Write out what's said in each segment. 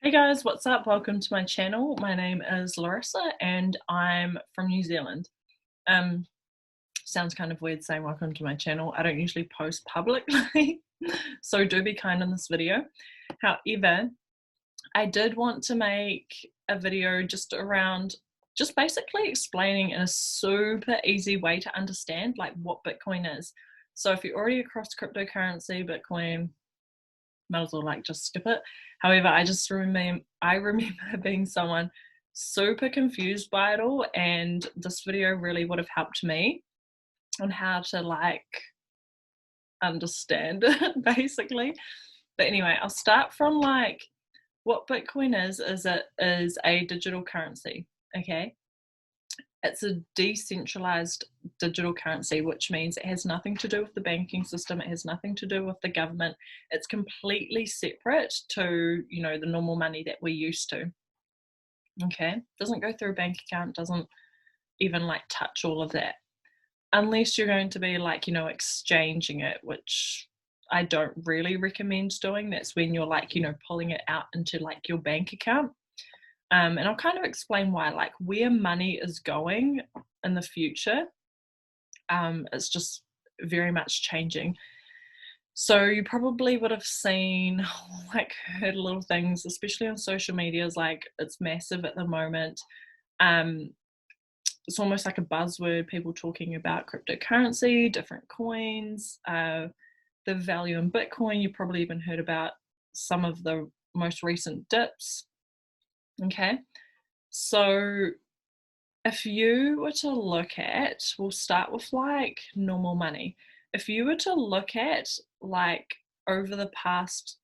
Hey guys, what's up? Welcome to my channel. My name is Larissa and I'm from New Zealand. Um, Sounds kind of weird saying welcome to my channel. I don't usually post publicly, so do be kind in this video. However, I did want to make a video just basically explaining in a super easy way to understand like what Bitcoin is. So if you're already across cryptocurrency, Bitcoin, might as well like just skip it. However, I remember being someone super confused by it all, and this video really would have helped me on how to like understand it basically. But anyway, I'll start from like what Bitcoin is it is a digital currency, okay? It's a decentralized digital currency, which means it has nothing to do with the banking system. It has nothing to do with the government. It's completely separate to, the normal money that we're used to. Okay. Doesn't go through a bank account, doesn't even like touch all of that. Unless you're going to be like, exchanging it, which I don't really recommend doing. That's when you're like, pulling it out into like your bank account. And I'll kind of explain why, like where money is going in the future. It's just very much changing. So you probably would have seen, like heard little things, especially on social medias, like it's massive at the moment. It's almost like a buzzword, people talking about cryptocurrency, different coins, the value in Bitcoin. You probably even heard about some of the most recent dips. Okay, so if you were to look at, we'll start with like normal money. If you were to look at like over the past,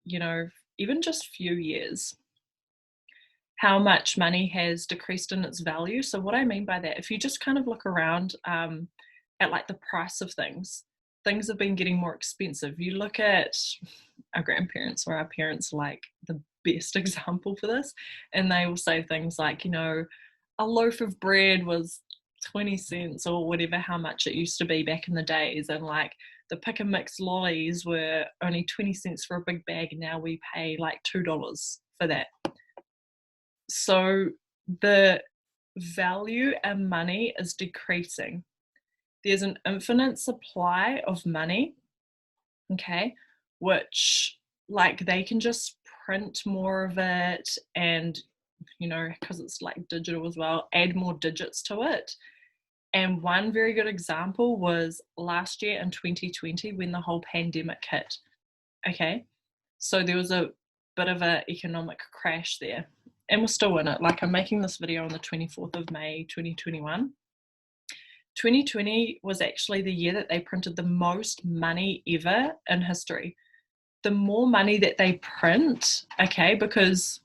even just few years, how much money has decreased in its value. So what I mean by that, if you just kind of look around at like the price of things have been getting more expensive. You look at our grandparents or our parents, like the best example for this, and they will say things like, a loaf of bread was 20 cents or whatever, how much it used to be back in the days, and like the pick and mix lollies were only 20 cents for a big bag, and now we pay like $2 for that. So the value in money is decreasing. There's an infinite supply of money, okay, which like they can just print more of it, and because it's like digital as well, add more digits to it. And one very good example was last year in 2020 when the whole pandemic hit. Okay, so there was a bit of an economic crash there, and we're still in it. Like I'm making this video on the 24th of May 2021. 2020 was actually the year that they printed the most money ever in history. The more money that they print, okay, because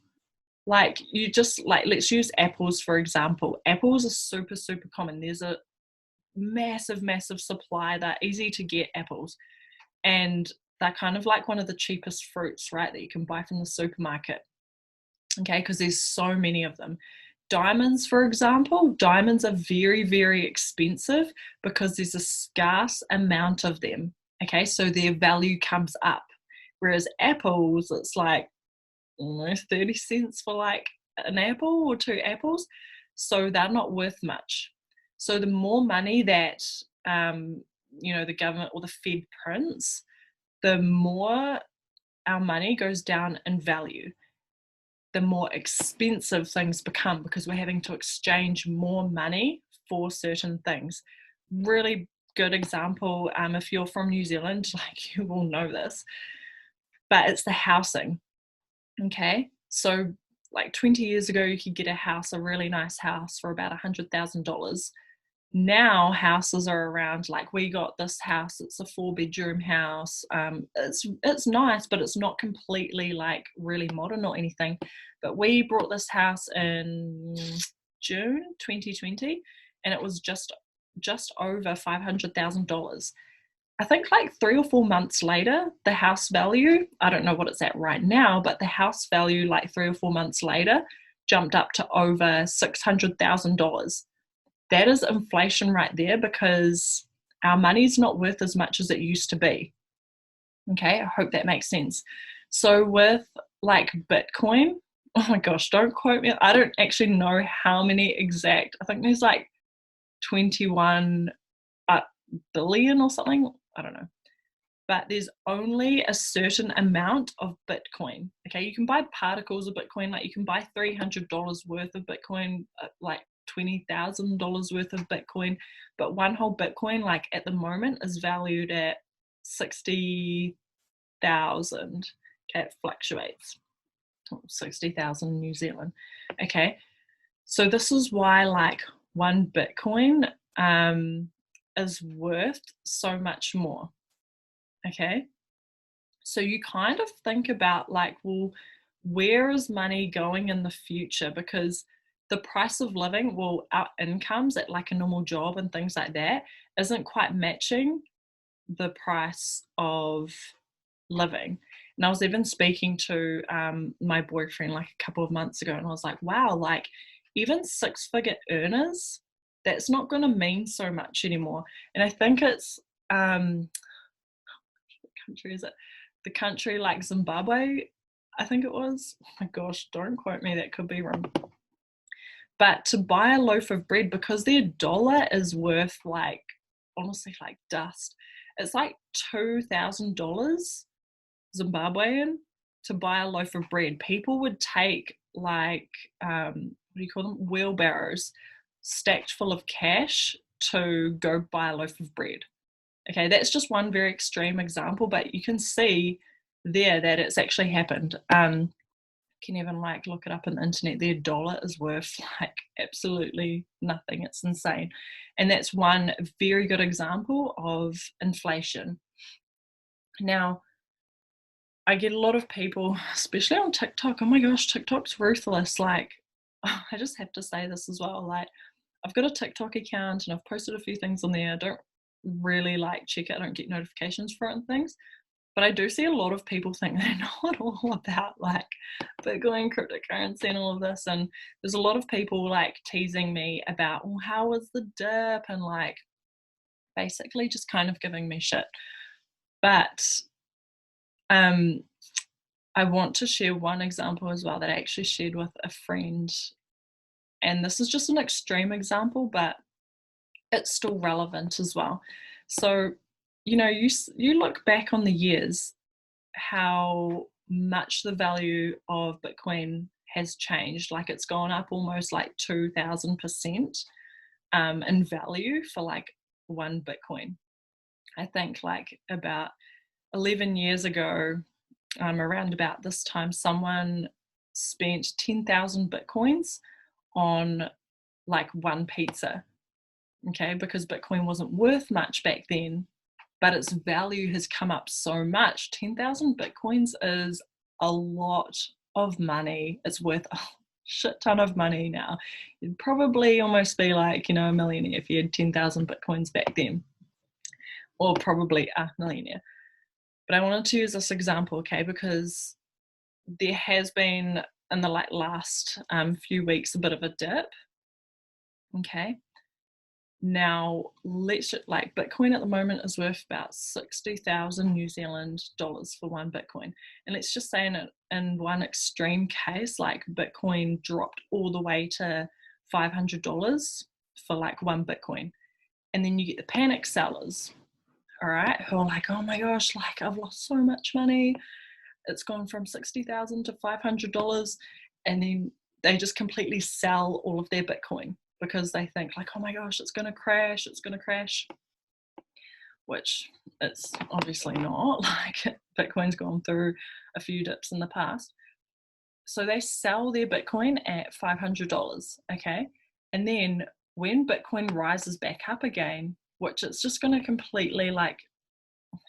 like you just like, let's use apples for example. Apples are super, super common. There's a massive, massive supply. They're easy to get, apples. And they're kind of like one of the cheapest fruits, right, that you can buy from the supermarket. Okay, because there's so many of them. Diamonds, for example, diamonds are very, very expensive because there's a scarce amount of them. Okay, so their value comes up. Whereas apples, it's like almost 30 cents for like an apple or two apples. So they're not worth much. So the more money that, the government or the Fed prints, the more our money goes down in value, the more expensive things become because we're having to exchange more money for certain things. Really good example, if you're from New Zealand, like you will know this, but it's the housing. Okay, so like 20 years ago, you could get a house, a really nice house, for about $100,000. Now houses are around, like we got this house, it's a 4-bedroom house. It's nice, but it's not completely like really modern or anything. But we bought this house in June 2020, and it was just over $500,000. I think like 3 or 4 months later, the house value, I don't know what it's at right now, but the house value like 3 or 4 months later jumped up to over $600,000. That is inflation right there, because our money's not worth as much as it used to be. Okay, I hope that makes sense. So with like Bitcoin, oh my gosh, don't quote me. I don't actually know how many exact. I think there's like 21 billion or something. I don't know. But there's only a certain amount of Bitcoin. Okay, you can buy particles of Bitcoin, like you can buy $300 worth of Bitcoin, like $20,000 worth of Bitcoin. But one whole Bitcoin, like at the moment, is valued at 60,000. Okay, it fluctuates. 60,000 New Zealand. Okay, so this is why like one Bitcoin is worth so much more. Okay, so you kind of think about like, well, where is money going in the future? Because the price of living, well, our incomes at like a normal job and things like that isn't quite matching the price of living. And I was even speaking to my boyfriend like a couple of months ago, and I was like, wow, like even six-figure earners, that's not going to mean so much anymore. And I think it's what country is it? The country like Zimbabwe, I think it was. Oh my gosh, don't quote me, that could be wrong. But to buy a loaf of bread, because their dollar is worth like, honestly, like dust, it's like $2,000 Zimbabwean to buy a loaf of bread. People would take like, what do you call them? Wheelbarrows stacked full of cash to go buy a loaf of bread. Okay, that's just one very extreme example, but you can see there that it's actually happened. You can even like look it up on the internet. Their dollar is worth like absolutely nothing. It's insane. And that's one very good example of inflation. Now, I get a lot of people, especially on TikTok. Oh my gosh, TikTok's ruthless. Like, I just have to say this as well. Like, I've got a TikTok account and I've posted a few things on there. I don't really like check it. I don't get notifications for it and things. But I do see a lot of people think they know it all about like Bitcoin, cryptocurrency, and all of this. And there's a lot of people like teasing me about, well, how was the dip? And like basically just kind of giving me shit. But I want to share one example as well that I actually shared with a friend. And this is just an extreme example, but it's still relevant as well. So, you know, you look back on the years, how much the value of Bitcoin has changed. Like it's gone up almost like 2,000% in value for like one Bitcoin. I think like about 11 years ago, around about this time, someone spent 10,000 Bitcoins on like one pizza. Okay, because Bitcoin wasn't worth much back then, but its value has come up so much. 10,000 Bitcoins is a lot of money. It's worth a shit ton of money now. You'd probably almost be like, you know, a millionaire if you had 10,000 Bitcoins back then, or probably a millionaire. But I wanted to use this example, okay, because there has been in the like last few weeks a bit of a dip, okay. Now, let's like Bitcoin at the moment is worth about 60,000 New Zealand dollars for one Bitcoin. And let's just say in one extreme case, like Bitcoin dropped all the way to $500 for like one Bitcoin. And then you get the panic sellers, all right, who are like, oh my gosh, like I've lost so much money. It's gone from 60,000 to $500. And then they just completely sell all of their Bitcoin, because they think like, oh my gosh, it's going to crash, which it's obviously not. Like Bitcoin's gone through a few dips in the past. So they sell their Bitcoin at $500, okay? And then when Bitcoin rises back up again, which it's just going to completely like,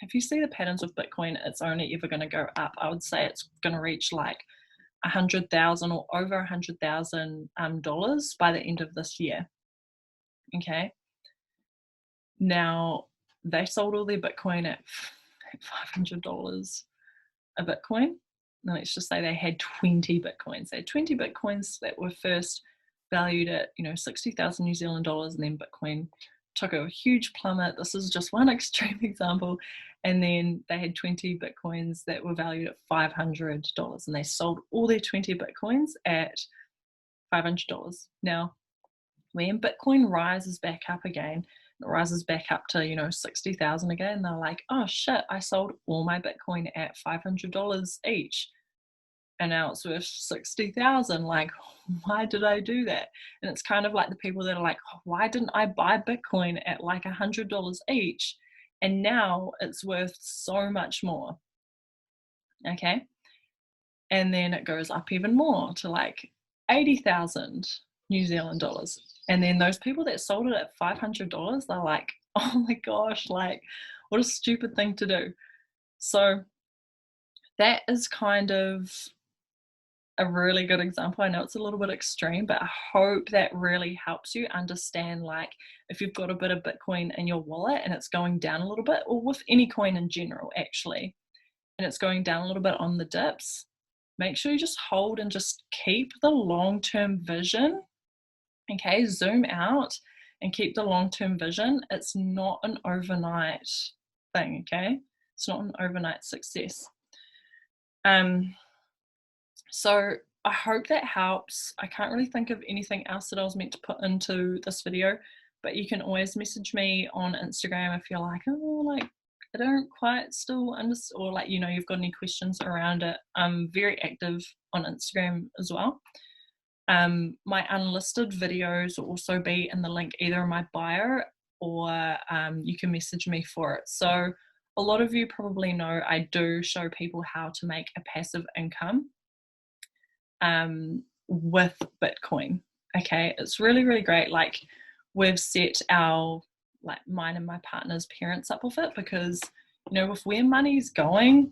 if you see the patterns of Bitcoin, it's only ever going to go up. I would say it's going to reach like 100,000 or over 100,000 dollars by the end of this year. Okay. Now they sold all their Bitcoin at $500 a Bitcoin. Now let's just say they had 20 Bitcoins. They had 20 Bitcoins that were first valued at 60,000 New Zealand dollars, and then Bitcoin took a huge plummet. This is just one extreme example. And then they had 20 Bitcoins that were valued at $500, and they sold all their 20 Bitcoins at $500. Now, when Bitcoin rises back up again, it rises back up to 60,000 again, they're like, oh shit, I sold all my Bitcoin at $500 each, and now it's worth 60,000. Like, why did I do that? And it's kind of like the people that are like, oh, why didn't I buy Bitcoin at like $100 each, and now it's worth so much more? Okay, and then it goes up even more to like 80,000 New Zealand dollars. And then those people that sold it at $500, they're like, oh my gosh, like, what a stupid thing to do. So that is kind of a really good example. I know it's a little bit extreme, but I hope that really helps you understand, like, if you've got a bit of Bitcoin in your wallet and it's going down a little bit, or with any coin in general, actually, and it's going down a little bit on the dips, make sure you just hold and just keep the long-term vision. Okay, zoom out and keep the long-term vision. It's not an overnight thing, okay? It's not an overnight success. So I hope that helps. I can't really think of anything else that I was meant to put into this video, but you can always message me on Instagram if you're like, oh, like, I don't quite still understand, or like, you've got any questions around it. I'm very active on Instagram as well. My unlisted videos will also be in the link either in my bio, or you can message me for it. So a lot of you probably know I do show people how to make a passive income with Bitcoin. Okay, it's really, really great. Like, we've set our, like, mine and my partner's parents up with it, because with where money's going,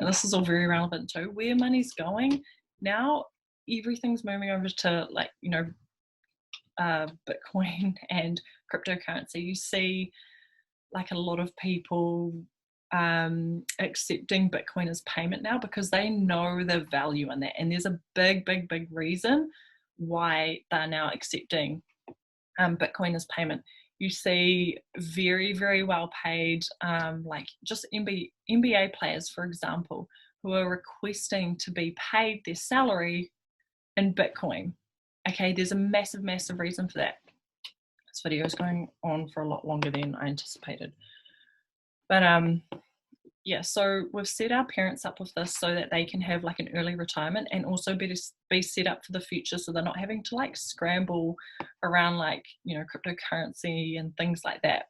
and this is all very relevant too, where money's going now, everything's moving over to, like, Bitcoin and cryptocurrency. You see, like, a lot of people accepting Bitcoin as payment now because they know the value in that, and there's a big reason why they're now accepting Bitcoin as payment. You see very, very well paid, like just NBA players, for example, who are requesting to be paid their salary in Bitcoin. Okay, there's a massive reason for that. This video is going on for a lot longer than I anticipated. But yeah, so we've set our parents up with this so that they can have like an early retirement, and also be set up for the future, so they're not having to like scramble around like, cryptocurrency and things like that,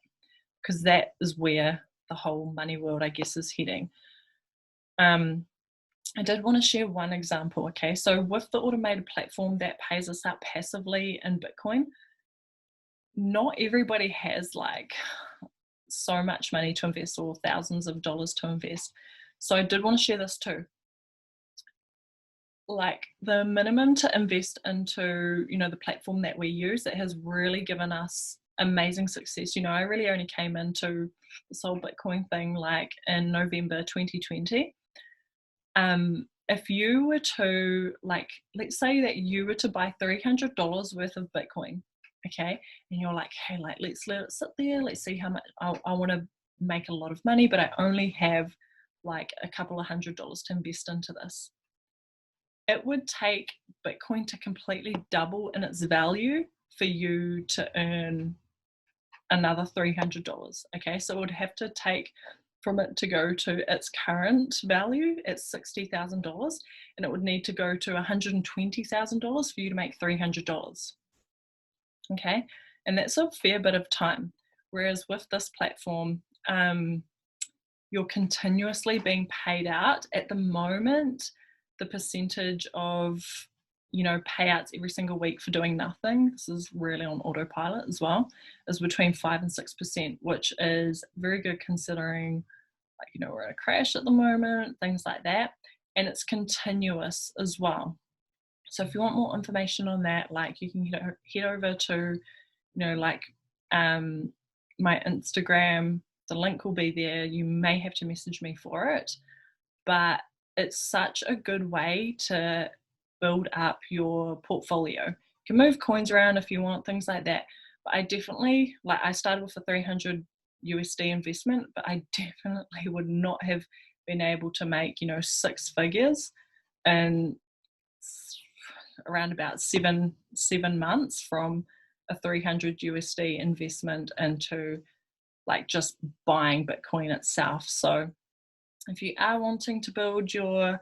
because that is where the whole money world, I guess, is heading. I did want to share one example. Okay, so with the automated platform that pays us out passively in Bitcoin, not everybody has like so much money to invest, or thousands of dollars to invest. So I did want to share this too. Like, the minimum to invest into, the platform that we use, that has really given us amazing success. I really only came into this whole Bitcoin thing like in November 2020. If you were to, like, let's say that you were to buy $300 worth of Bitcoin, okay, and you're like, hey, like, let's let it sit there, let's see how much I want to make a lot of money, but I only have like a couple of $100 to invest into this. It would take Bitcoin to completely double in its value for you to earn another $300. Okay, so it would have to take from it to go to its current value at $60,000, and it would need to go to $120,000 for you to make $300. Okay, and that's a fair bit of time. Whereas with this platform, you're continuously being paid out. At the moment, the percentage of payouts every single week for doing nothing, this is really on autopilot as well, is between 5 and 6%, which is very good considering, like, we're in a crash at the moment, things like that, and it's continuous as well. So if you want more information on that, like, you can head over to my Instagram. The link will be there. You may have to message me for it, but it's such a good way to build up your portfolio. You can move coins around if you want, things like that, But I definitely, like, I started with a 300 USD investment, but I definitely would not have been able to make, you know, 6 figures in around about seven months from a 300 USD investment into like just buying Bitcoin itself. So if you are wanting to build your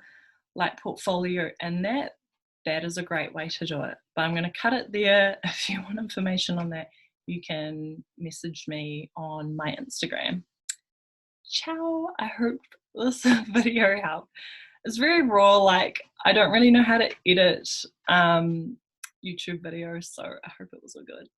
like portfolio in that, that is a great way to do it. But I'm going to cut it there. If you want information on that, you can message me on my Instagram. Ciao. I hope this video helped. It's very raw, like I don't really know how to edit YouTube videos, so I hope it was all good.